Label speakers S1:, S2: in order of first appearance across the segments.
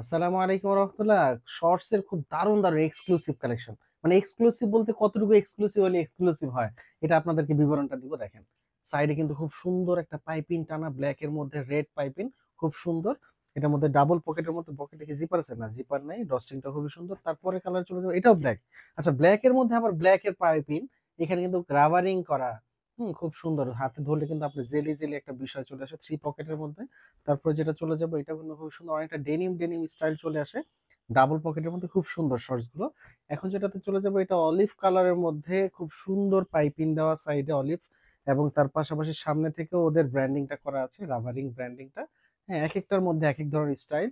S1: আসসালামু আলাইকুম রহমতুল্লাহ। শর্টস এর খুব দারুণ দারুণ এক্সক্লুসিভ কালেকশন। মানে এক্সক্লুসিভ বলতে কতটুকু এক্সক্লুসিভ হলে এক্সক্লুসিভ হয়, এটা আপনাদেরকে বিবরণটা দিব। দেখেন, সাইডে কিন্তু খুব সুন্দর একটা পাইপিং টানা, ব্ল্যাক এর মধ্যে রেড পাইপিং, খুব সুন্দর। এটার মধ্যে ডাবল পকেটের মধ্যে, পকেটে কি জিপার আছে? না, জিপার নাই। ডস্টিংটা খুবই সুন্দর। তারপরে কালার চলে যাবে, এটাও ব্ল্যাক। আচ্ছা, ব্ল্যাক এর মধ্যে আবার ব্ল্যাক এর পাইপিং, এখানে কিন্তু রাবারিং করা। খুব সুন্দর, হাতে ধরলে কিন্তু আপনি জেলি জেলি একটা বিষয় চলে আসে থ্রি পকেটের মধ্যে। তারপর যেটা চলে যাবো, এটা কিন্তু খুব সুন্দর, অনেকটা ডেনিম ডেনিম স্টাইল চলে আসে, ডাবল পকেটের মধ্যে, খুব সুন্দর শর্টস গুলো। এখন যেটাতে চলে যাবো, এটা অলিভ কালারের মধ্যে, খুব সুন্দর পাইপিং দেওয়া, সাইডে অলিভ, এবং তার পাশাপাশি সামনে থেকে ওদের ব্র্যান্ডিংটা করা আছে, রাবারিং ব্র্যান্ডিংটা। হ্যাঁ, এক একটার মধ্যে এক এক ধরনের স্টাইল।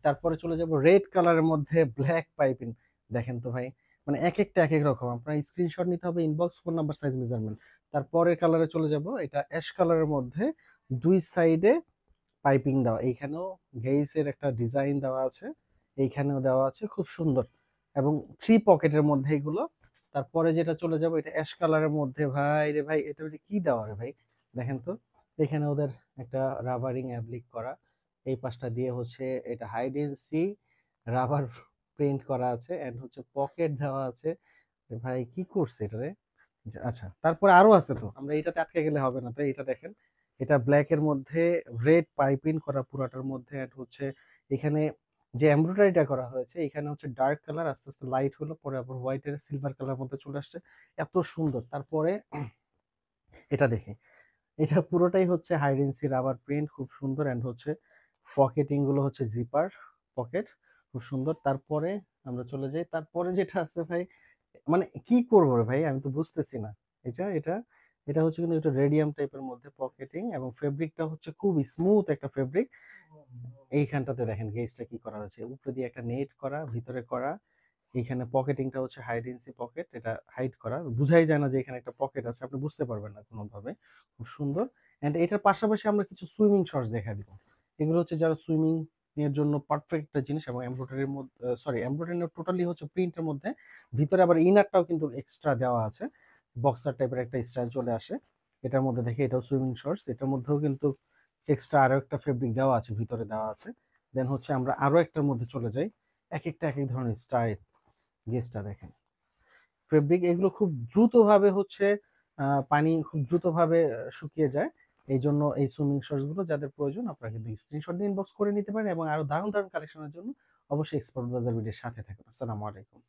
S1: তারপরে চলে যাব রেড কালারের মধ্যে ব্ল্যাক পাইপিং। দেখেন তো ভাই, মানে এক একটা এক এক রকম। আপনার স্ক্রিনশট নিতে হবে, inbox, phone number, size, measurement. তারপরের কালারে চলে যাব, এটা অ্যাশ কালারের মধ্যে, দুই সাইডে পাইপিং দেওয়া, এইখানেও গেইসের একটা ডিজাইন দেওয়া আছে, এইখানেও দেওয়া আছে, খুব সুন্দর, এবং থ্রি পকেটের মধ্যে এগুলো। তারপরে যেটা চলে যাবো, এটা অ্যাশ কালারের মধ্যে, ভাই রে ভাই, এটা কি দেওয়া রে ভাই, দেখেন তো। এখানে ওদের একটা রাবারিং অ্যাপ্লিক করা, এই পাশটা দিয়ে হচ্ছে এটা হাইড এন্ড সি রাবার প্রিন্ট করা আছে, এন্ড হচ্ছে পকেট দেওয়া আছে। ভাই কি করছে এটা রে? আচ্ছা, তারপরে আরো আছে, তো আমরা এটাতে আটকে গেলে হবে না, তাই এটা দেখেন। এটা ব্ল্যাক এর মধ্যে রেড পাইপিং করা পুরাটার মধ্যে, এন্ড হচ্ছে এখানে যে এমব্রয়ডারিটা করা হয়েছে, এখানে হচ্ছে ডার্ক কালার, আস্তে আস্তে লাইট হলো, পরে আবার হোয়াইট এর সিলভার কালার মধ্যে চলে আসছে, এত সুন্দর। তারপরে এটা দেখি, এটা পুরোটাই হচ্ছে হাইডেন্সি রাবার প্রিন্ট, খুব সুন্দর, এন্ড হচ্ছে পকেটিং গুলো হচ্ছে জিপার পকেট, খুব সুন্দর। তারপরে আমরা চলে যাই, তারপরে যেটা আছে ভাই, মানে কি করবো রে ভাই, আমি তো বুঝতেছি না। এটা এটা এটা হচ্ছে কিন্তু একটা রেডিয়াম টাইপের মধ্যে পকেটিং, এবং ফেব্রিকটা হচ্ছে খুব স্মুথ একটা ফেব্রিক। এইখানটাতে দেখেন গেজটা কি করা হয়েছে, উপরে দিয়ে একটা নেট করা, ভিতরে করা। এইখানে পকেটিংটা হচ্ছে হাইডেন্সি পকেট, এটা হাইড করা, বুঝাই যায় না যে এখানে একটা পকেট আছে, আপনি বুঝতে পারবেন না কোনোভাবে। খুব সুন্দর। এন্ড এটার পাশাপাশি আমরা কিছু সুইমিং শর্টস দেখা দিব। এগুলো হচ্ছে যারা সুইমিং এর জন্য পারফেক্ট একটা জিনিস, এবং এমব্রয়ডারির মধ্যে, সরি, এমব্রয়ডারি টোটালি হচ্ছে প্রিন্টের মধ্যে, ভিতরে আবার ইনারটাও কিন্তু এক্সট্রা দেওয়া আছে, বক্সার টাইপের একটা স্টাইল চলে আসে। এটার মধ্যে দেখি, এটাও সুইমিং শর্টস, এটার মধ্যেও কিন্তু এক্সট্রা আরো একটা ফেব্রিক দেওয়া আছে, ভিতরে দেওয়া আছে। দেন হচ্ছে আমরা আরো একটার মধ্যে চলে যাই, এক একটা এক এক ধরনের স্টাইল। গেজটা দেখেন, ফেব্রিক এগুলো খুব দ্রুত ভাবে হচ্ছে, পানি খুব দ্রুত ভাবে শুকিয়ে যায়। এই জন্য এই সুইমিং শর্টস গুলো যাদের প্রয়োজন, আপনারা কিন্তু স্ক্রিনশট দিয়ে ইনবক্স করে নিতে পারেন, এবং আরো দারুণ দারুণ কালেকশনের জন্য অবশ্যই এক্সপার্ট বাজার ভিডিওর সাথে থাকুন। আসসালামু আলাইকুম।